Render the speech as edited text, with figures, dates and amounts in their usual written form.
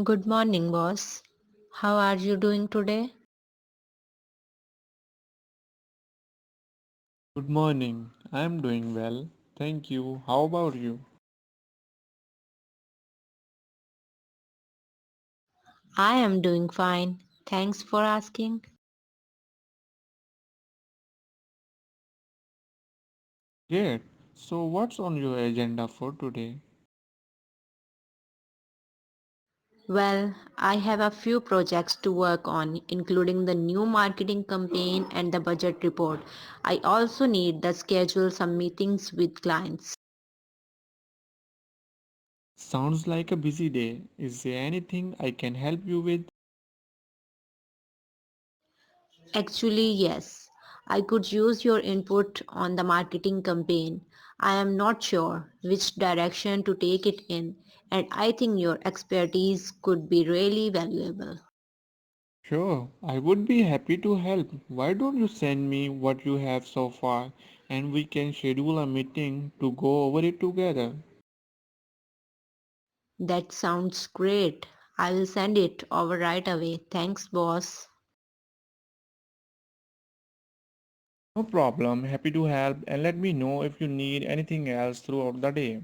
Good morning, boss. How are you doing today? Good morning. I'm doing well. Thank you. How about you? I am doing fine. Thanks for asking. Great. So, what's on your agenda for today? Well, I have a few projects to work on, including the new marketing campaign and the budget report. I also need to schedule some meetings with clients. Sounds like a busy day. Is there anything I can help you with? Actually, yes. I could use your input on the marketing campaign. I am not sure which direction to take it in, and I think your expertise could be really valuable. Sure, I would be happy to help. Why don't you send me what you have so far and we can schedule a meeting to go over it together? That sounds great. I will send it over right away. Thanks, boss. No problem. Happy to help and let me know if you need anything else throughout the day.